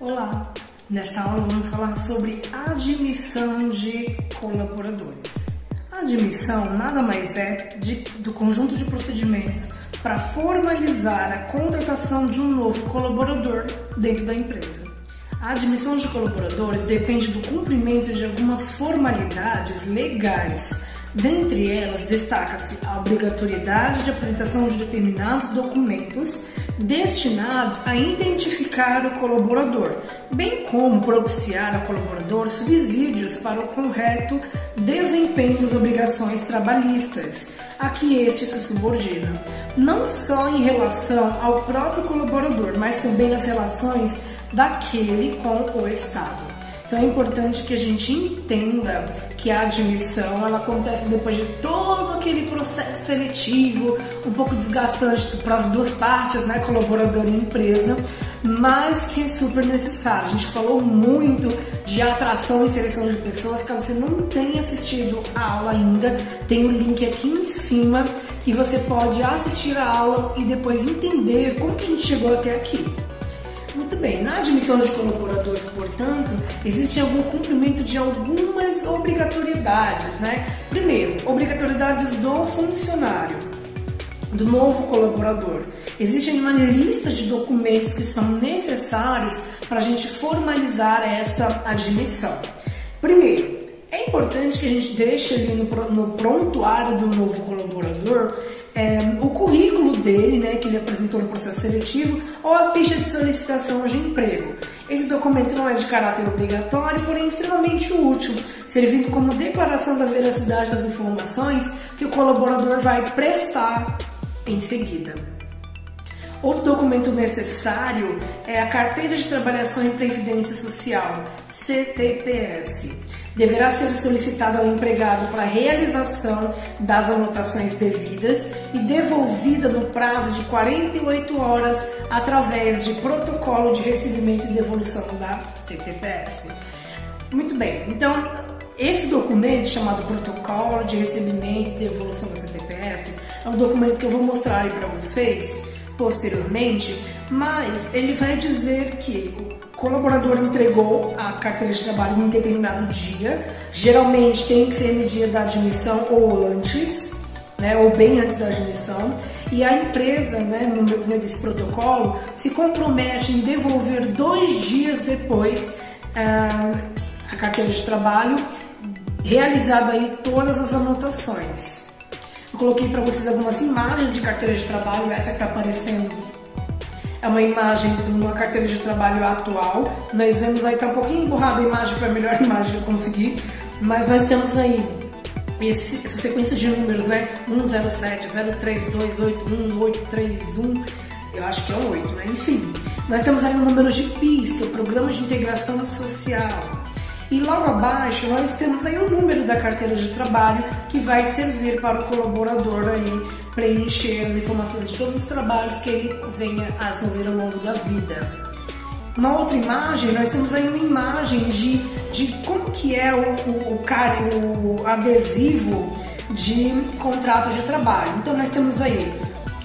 Olá! Nesta aula vamos falar sobre admissão de colaboradores. A admissão nada mais é do conjunto de procedimentos para formalizar a contratação de um novo colaborador dentro da empresa. A admissão de colaboradores depende do cumprimento de algumas formalidades legais. Dentre elas, destaca-se a obrigatoriedade de apresentação de determinados documentos destinados a identificar o colaborador, bem como propiciar ao colaborador subsídios para o correto desempenho das obrigações trabalhistas a que este se subordina, não só em relação ao próprio colaborador, mas também nas relações daquele com o Estado. Então é importante que a gente entenda que a admissão ela acontece depois de todo aquele processo seletivo, um pouco desgastante para as duas partes, né, colaborador e empresa, mas que é super necessário. A gente falou muito de atração e seleção de pessoas. Caso você não tenha assistido a aula ainda, tem o link aqui em cima e você pode assistir a aula e depois entender como que a gente chegou até aqui. Muito bem, na admissão de colaboradores, portanto, existe algum cumprimento de algumas obrigatoriedades, né? Primeiro, obrigatoriedades do funcionário, do novo colaborador. Existe uma lista de documentos que são necessários para a gente formalizar essa admissão. Primeiro, é importante que a gente deixe ali no prontuário do novo colaborador o currículo dele, né, que ele apresentou no processo seletivo, ou a ficha de solicitação de emprego. Esse documento não é de caráter obrigatório, porém extremamente útil, servindo como declaração da veracidade das informações que o colaborador vai prestar em seguida. Outro documento necessário é a Carteira de Trabalhação e Previdência Social, CTPS. Deverá ser solicitado ao empregado para realização das anotações devidas e devolvida no prazo de 48 horas através de protocolo de recebimento e devolução da CTPS. Muito bem, então esse documento chamado protocolo de recebimento e devolução da CTPS é um documento que eu vou mostrar aí para vocês posteriormente, mas ele vai dizer que o colaborador entregou a carteira de trabalho em um determinado dia, geralmente tem que ser no dia da admissão ou antes, né, ou bem antes da admissão, e a empresa, né, no meio desse protocolo, se compromete em devolver 2 dias depois a carteira de trabalho, realizado aí todas as anotações. Eu coloquei para vocês algumas imagens de carteira de trabalho, essa que está aparecendo é uma imagem de uma carteira de trabalho atual. Nós vemos aí, tá um pouquinho emburrada a imagem, foi a melhor imagem que eu consegui, mas nós temos aí essa sequência de números, né? 107, 0328, 1831, eu acho que é o 8, né? Enfim, nós temos aí o número de PIS, que é o Programa de Integração Social. E logo abaixo nós temos aí o número da carteira de trabalho que vai servir para o colaborador aí preencher as informações de todos os trabalhos que ele venha a desenvolver ao longo da vida. Uma outra imagem, nós temos aí uma imagem de como que é o adesivo de contrato de trabalho. Então nós temos aí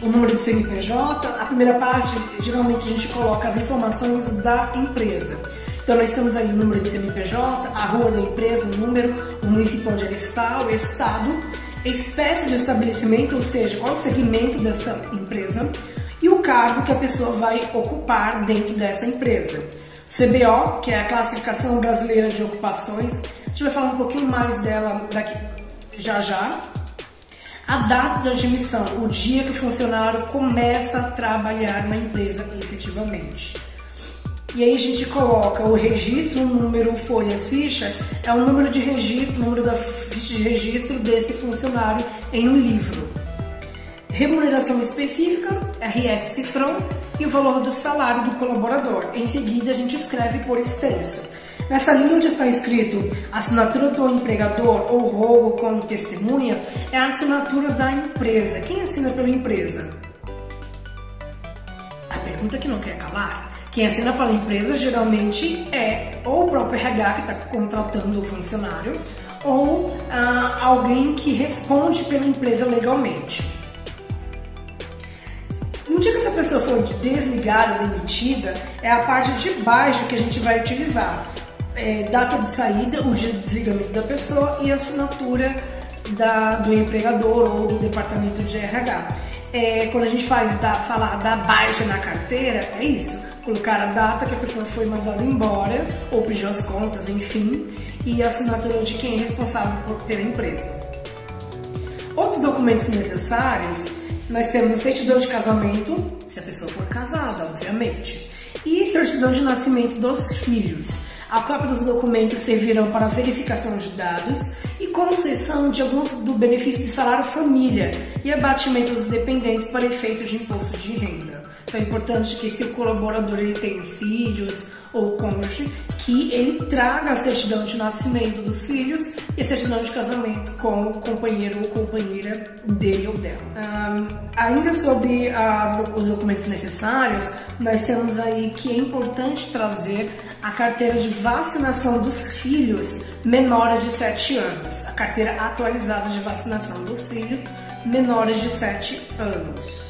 o número de CNPJ, a primeira parte geralmente a gente coloca as informações da empresa. Então nós temos aí o número de CNPJ, a rua da empresa, o número, o município onde ela está, o estado, a espécie de estabelecimento, ou seja, qual o segmento dessa empresa e o cargo que a pessoa vai ocupar dentro dessa empresa. CBO, que é a Classificação Brasileira de Ocupações, a gente vai falar um pouquinho mais dela daqui já já. A data de admissão, o dia que o funcionário começa a trabalhar na empresa efetivamente. E aí a gente coloca o registro, o número, folhas, ficha, é o número de registro, o número da ficha de registro desse funcionário em um livro. Remuneração específica, RS cifrão, e o valor do salário do colaborador. Em seguida a gente escreve por extenso. Nessa linha onde está escrito assinatura do empregador ou rolo como testemunha, é a assinatura da empresa. Quem assina pela empresa? A pergunta que não quer calar. Quem assina pela empresa geralmente é ou o próprio RH que está contratando o funcionário ou alguém que responde pela empresa legalmente. No dia que essa pessoa for desligada, demitida, é a parte de baixo que a gente vai utilizar. Data de saída, o dia de desligamento da pessoa e a assinatura do empregador ou do departamento de RH. Quando a gente falar da baixa na carteira, é isso. Colocar a data que a pessoa foi mandada embora ou pediu as contas, enfim, e a assinatura de quem é responsável pela empresa. Outros documentos necessários, nós temos a certidão de casamento, se a pessoa for casada, obviamente, e certidão de nascimento dos filhos. A cópia dos documentos servirão para verificação de dados e concessão de alguns do benefício de salário família e abatimento dos dependentes para efeitos de imposto de renda. Então é importante que se o colaborador ele tenha filhos ou cônjuge, que ele traga a certidão de nascimento dos filhos e a certidão de casamento com o companheiro ou companheira dele ou dela. Ainda sobre os documentos necessários, nós temos aí que é importante trazer a carteira de vacinação dos filhos menores de 7 anos, a carteira atualizada de vacinação dos filhos menores de 7 anos.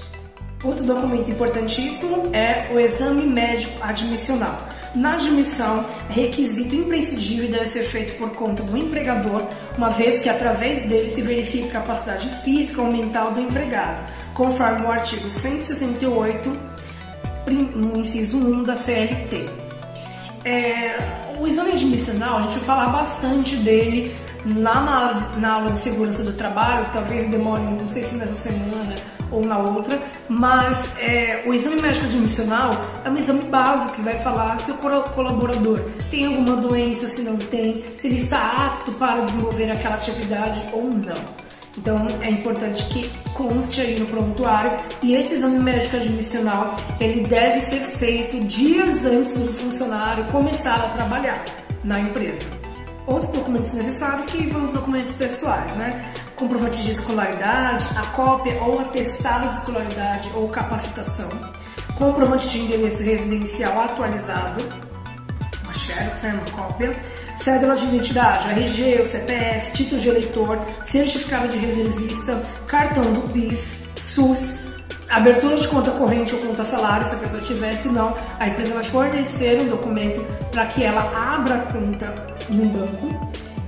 Outro documento importantíssimo é o exame médico admissional. Na admissão, é requisito imprescindível e deve ser feito por conta do empregador, uma vez que através dele se verifica a capacidade física ou mental do empregado, conforme o artigo 168, no inciso 1 da CLT. O exame admissional, a gente vai falar bastante dele na aula de segurança do trabalho, talvez demore, não sei se nessa semana ou na outra, mas o exame médico admissional é um exame básico que vai falar se o colaborador tem alguma doença, se não tem, se ele está apto para desenvolver aquela atividade ou não. Então é importante que conste aí no prontuário, e esse exame médico admissional ele deve ser feito dias antes do funcionário começar a trabalhar na empresa. Outros documentos necessários que vão os documentos pessoais, né? Comprovante de escolaridade, a cópia ou atestado de escolaridade ou capacitação, comprovante de endereço residencial atualizado, uma xerox, uma cópia, cédula de identidade, RG, o CPF, título de eleitor, certificado de reservista, cartão do PIS, SUS, abertura de conta corrente ou conta salário, se a pessoa tiver, senão a empresa vai fornecer um documento para que ela abra a conta no banco,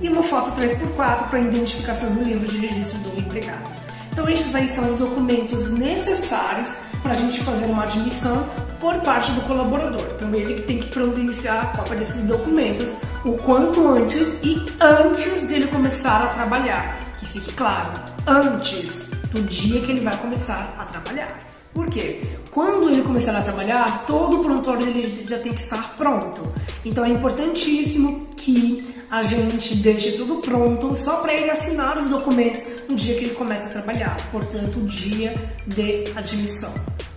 e uma foto 3x4 para identificação do livro de registro do empregado. Então esses aí são os documentos necessários para a gente fazer uma admissão por parte do colaborador. Então ele que tem que providenciar a cópia desses documentos o quanto antes e antes dele começar a trabalhar. Que fique claro, antes do dia que ele vai começar a trabalhar. Por quê? Quando ele começar a trabalhar, todo o prontuário dele já tem que estar pronto. Então é importantíssimo que a gente deixe tudo pronto só para ele assinar os documentos no dia que ele começa a trabalhar, portanto, o dia de admissão.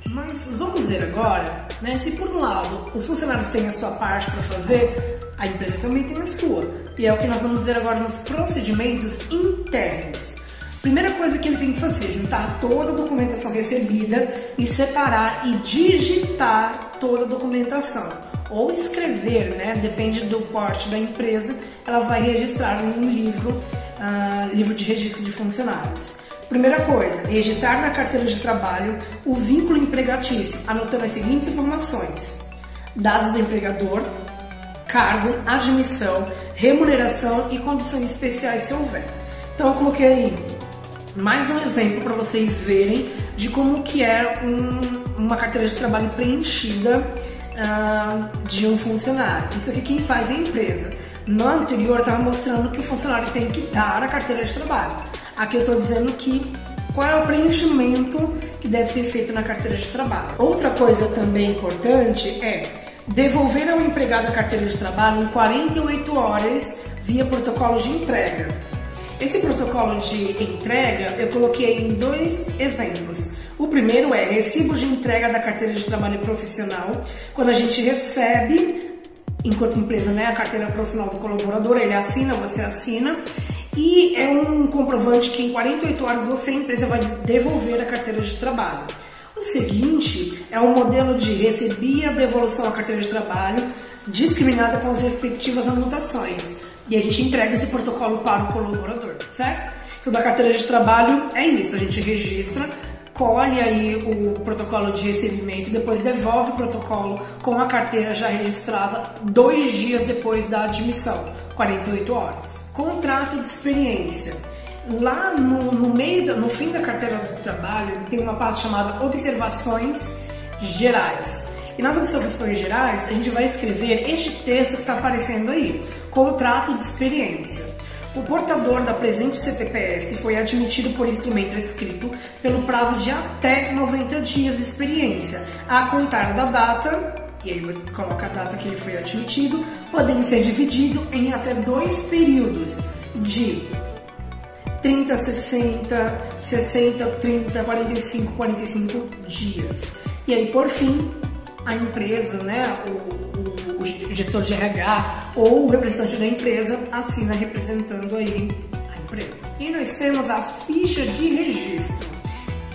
Mas vamos ver agora, né, se por um lado os funcionários têm a sua parte para fazer, a empresa também tem a sua. E é o que nós vamos ver agora nos procedimentos internos. Primeira coisa que ele tem que fazer, juntar toda a documentação recebida e separar e digitar toda a documentação. Ou escrever, né? Depende do porte da empresa, ela vai registrar em um livro de registro de funcionários. Primeira coisa, registrar na carteira de trabalho o vínculo empregatício, anotando as seguintes informações: dados do empregador, cargo, admissão, remuneração e condições especiais se houver. Então eu coloquei aí mais um exemplo para vocês verem de como que é uma carteira de trabalho preenchida de um funcionário. Isso aqui quem faz é a empresa. No anterior estava mostrando que o funcionário tem que dar a carteira de trabalho. Aqui eu estou dizendo qual é o preenchimento que deve ser feito na carteira de trabalho. Outra coisa também importante é devolver ao empregado a carteira de trabalho em 48 horas via protocolo de entrega. Esse protocolo de entrega eu coloquei em 2 exemplos. O primeiro é recibo de entrega da carteira de trabalho profissional, quando a gente recebe, enquanto empresa, né, a carteira profissional do colaborador, ele assina, você assina, e é um comprovante que em 48 horas você, a empresa, vai devolver a carteira de trabalho. O seguinte é um modelo de recebi a devolução da carteira de trabalho, discriminada com as respectivas anotações, e a gente entrega esse protocolo para o colaborador, certo? Então, da carteira de trabalho é isso, a gente registra colhe aí o protocolo de recebimento e depois devolve o protocolo com a carteira já registrada 2 dias depois da admissão, 48 horas. Contrato de experiência. Lá no fim da carteira do trabalho tem uma parte chamada observações gerais. E nas observações gerais a gente vai escrever este texto que está aparecendo aí, contrato de experiência. O portador da presente CTPS foi admitido por instrumento escrito pelo prazo de até 90 dias de experiência, a contar da data, e aí você coloca a data que ele foi admitido, podendo ser dividido em até 2 períodos de 30, 60, 60, 30, 45 dias. E aí, por fim, a empresa, né, o gestor de RH ou o representante da empresa assina representando aí a empresa. E nós temos a ficha de registro.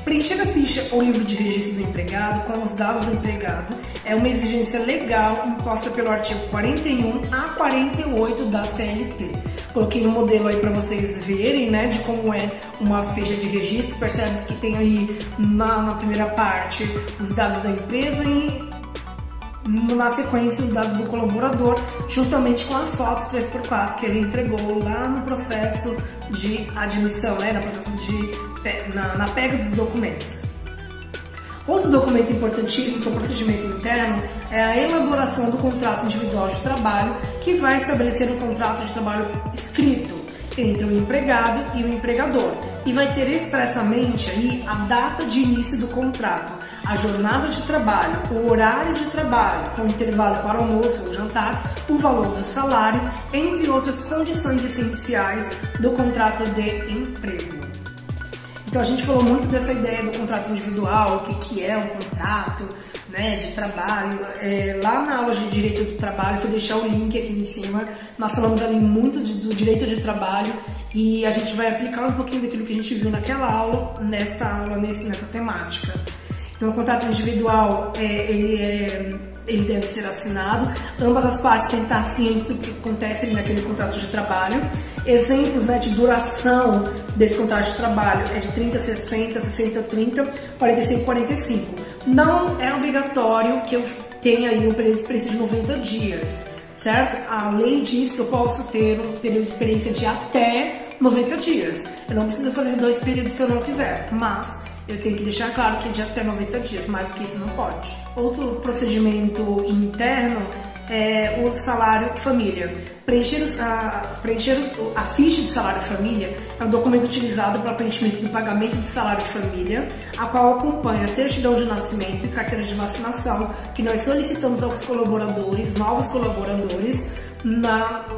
Preencher a ficha ou livro de registro do empregado com os dados do empregado é uma exigência legal imposta pelo artigo 41 a 48 da CLT. Coloquei um modelo aí para vocês verem, né, de como é uma ficha de registro. Percebe que tem aí na primeira parte os dados da empresa e na sequência os dados do colaborador, juntamente com a foto 3x4 que ele entregou lá no processo de admissão, né, no processo na pega dos documentos. Outro documento importantíssimo para o procedimento interno é a elaboração do contrato individual de trabalho, que vai estabelecer um contrato de trabalho escrito entre o empregado e o empregador e vai ter expressamente aí a data de início do contrato, a jornada de trabalho, o horário de trabalho, com intervalo para almoço ou jantar, o valor do salário, entre outras condições essenciais do contrato de emprego. Então a gente falou muito dessa ideia do contrato individual, o que é um contrato, né, de trabalho. Lá na aula de Direito do Trabalho, vou deixar o link aqui em cima, nós falamos ali muito do direito de trabalho e a gente vai aplicar um pouquinho daquilo que a gente viu naquela aula, nessa temática. Então o contrato individual, ele deve ser assinado, ambas as partes têm que estar cientes do que acontece ali naquele contrato de trabalho. Exemplos, né, de duração desse contrato de trabalho é de 30, 60, 60, 30, 45, 45. Não é obrigatório que eu tenha aí um período de experiência de 90 dias, certo? Além disso, eu posso ter um período de experiência de até 90 dias. Eu não preciso fazer 2 períodos se eu não quiser, mas eu tenho que deixar claro que é de até 90 dias, mais do que isso não pode. Outro procedimento interno é o salário família. Preencher a ficha de salário família é um documento utilizado para preenchimento do pagamento de salário família, a qual acompanha a certidão de nascimento e carteira de vacinação que nós solicitamos aos colaboradores, novos colaboradores,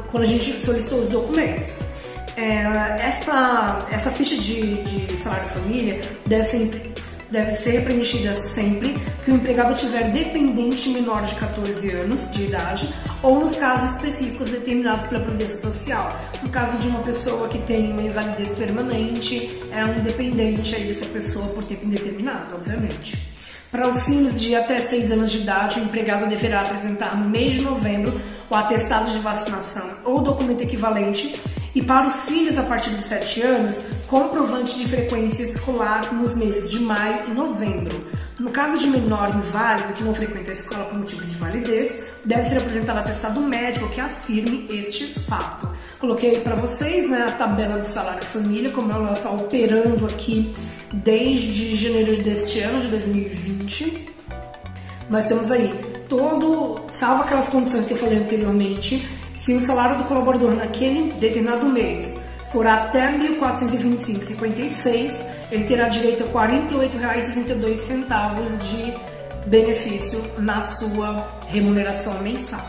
quando a gente solicitou os documentos. Essa ficha de salário família deve ser preenchida sempre que o empregado tiver dependente menor de 14 anos de idade ou nos casos específicos determinados pela Previdência Social. No caso de uma pessoa que tem uma invalidez permanente, é um dependente aí dessa pessoa por tempo indeterminado, obviamente. Para auxílios de até 6 anos de idade, o empregado deverá apresentar no mês de novembro o atestado de vacinação ou documento equivalente, e para os filhos a partir de 7 anos, comprovante de frequência escolar nos meses de maio e novembro. No caso de menor inválido que não frequenta a escola por motivo de invalidez, deve ser apresentado atestado médico que afirme este fato. Coloquei para vocês, né, a tabela do salário família, como ela está operando aqui desde janeiro deste ano, de 2020. Nós temos aí salvo aquelas condições que eu falei anteriormente, se o salário do colaborador naquele determinado mês for até R$ 1.425,56, ele terá direito a R$ 48,62 de benefício na sua remuneração mensal.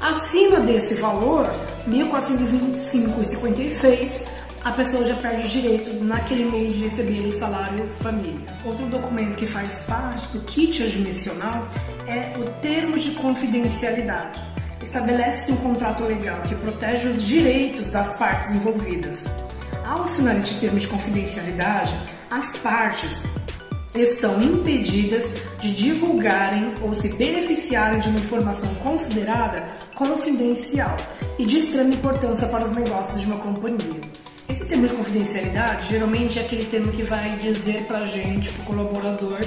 Acima desse valor, R$ 1.425,56, a pessoa já perde o direito naquele mês de receber o salário família. Outro documento que faz parte do kit admissional é o termo de confidencialidade. Estabelece um contrato legal que protege os direitos das partes envolvidas. Ao assinar este termo de confidencialidade, as partes estão impedidas de divulgarem ou se beneficiarem de uma informação considerada confidencial e de extrema importância para os negócios de uma companhia. Esse termo de confidencialidade, geralmente é aquele termo que vai dizer pra gente, pro colaborador,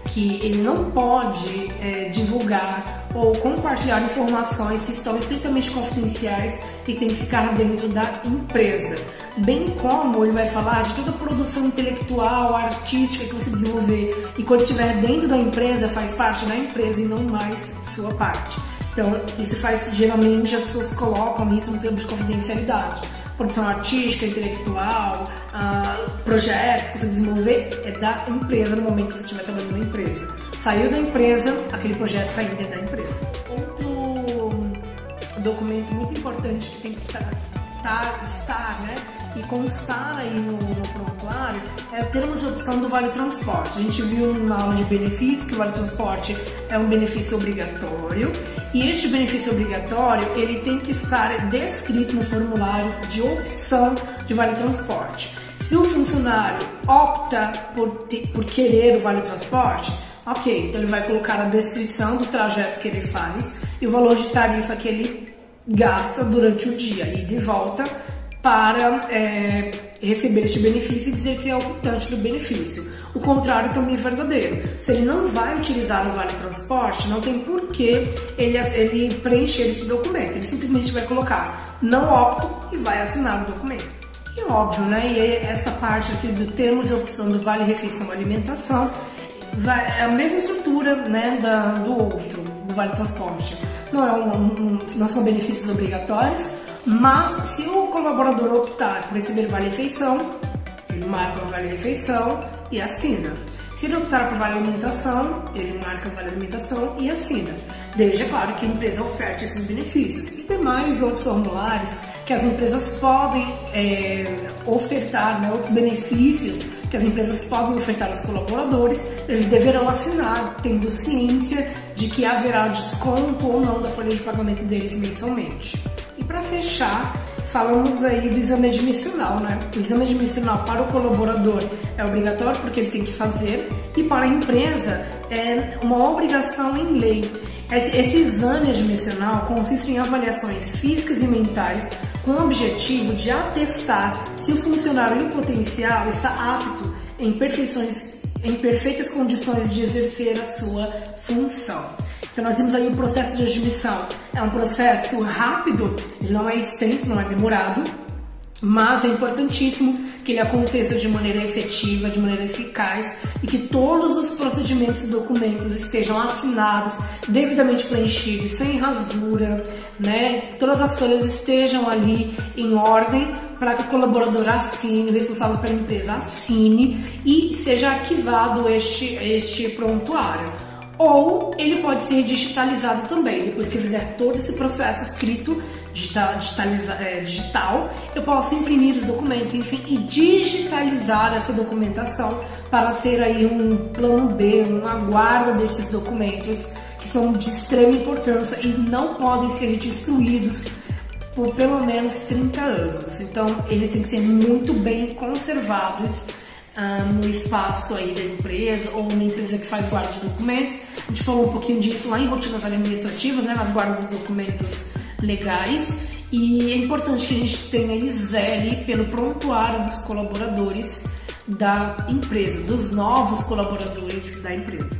que ele não pode divulgar ou compartilhar informações que estão estritamente confidenciais e que tem que ficar dentro da empresa. Bem como ele vai falar de toda a produção intelectual, artística que você desenvolver e quando estiver dentro da empresa, faz parte da empresa e não mais sua parte. Então, isso faz, geralmente as pessoas colocam isso no termo de confidencialidade. Produção artística, intelectual, projetos que você desenvolver é da empresa no momento que você estiver trabalhando na empresa. Saiu da empresa, aquele projeto ainda é da empresa. Outro documento muito importante que tem que estar, né, e constar aí no prontuário é o termo de opção do Vale Transporte. A gente viu na aula de benefícios que o Vale Transporte é um benefício obrigatório e este benefício obrigatório ele tem que estar descrito no formulário de opção de Vale Transporte. Se o funcionário opta por querer o Vale Transporte, ok, então ele vai colocar a descrição do trajeto que ele faz e o valor de tarifa que ele gasta durante o dia e de volta para receber este benefício e dizer que é optante do benefício. O contrário também é verdadeiro. Se ele não vai utilizar o Vale Transporte, não tem por que ele preencher esse documento. Ele simplesmente vai colocar não opto e vai assinar o documento. E óbvio, né? E essa parte aqui do termo de opção do Vale Refeição Alimentação é a mesma estrutura, né, do outro, do Vale Transporte. Não são benefícios obrigatórios, mas se o colaborador optar por receber Vale Refeição, ele marca o Vale Refeição e assina. Se ele optar por Vale Alimentação, ele marca o Vale Alimentação e assina. Desde, é claro, que a empresa oferte esses benefícios. E demais outros formulários que as empresas podem ofertar, né, outros benefícios que as empresas podem ofertar aos colaboradores, eles deverão assinar, tendo ciência de que haverá desconto ou não da folha de pagamento deles mensalmente. E para fechar, falamos aí do exame admissional, né? O exame admissional para o colaborador é obrigatório porque ele tem que fazer e para a empresa é uma obrigação em lei. Esse exame admissional consiste em avaliações físicas e mentais com o objetivo de atestar se o funcionário em potencial está apto em perfeitas condições de exercer a sua função. Então nós temos aí o processo de admissão. É um processo rápido, ele não é extenso, não é demorado, mas é importantíssimo que ele aconteça de maneira efetiva, de maneira eficaz e que todos os procedimentos e documentos estejam assinados, devidamente preenchidos, sem rasura, né? Todas as folhas estejam ali em ordem para que o colaborador assine, o responsável pela empresa assine e seja arquivado este prontuário. Ou ele pode ser digitalizado também, depois que eu fizer todo esse processo escrito, digital, eu posso imprimir os documentos, enfim, e digitalizar essa documentação para ter aí um plano B, uma guarda desses documentos que são de extrema importância e não podem ser destruídos por pelo menos 30 anos. Então, eles têm que ser muito bem conservados no espaço aí da empresa ou na empresa que faz guarda de documentos. A gente falou um pouquinho disso lá em rotinas administrativas, né, nas guardas dos documentos legais, e é importante que a gente tenha e zele pelo prontuário dos colaboradores da empresa, dos novos colaboradores da empresa.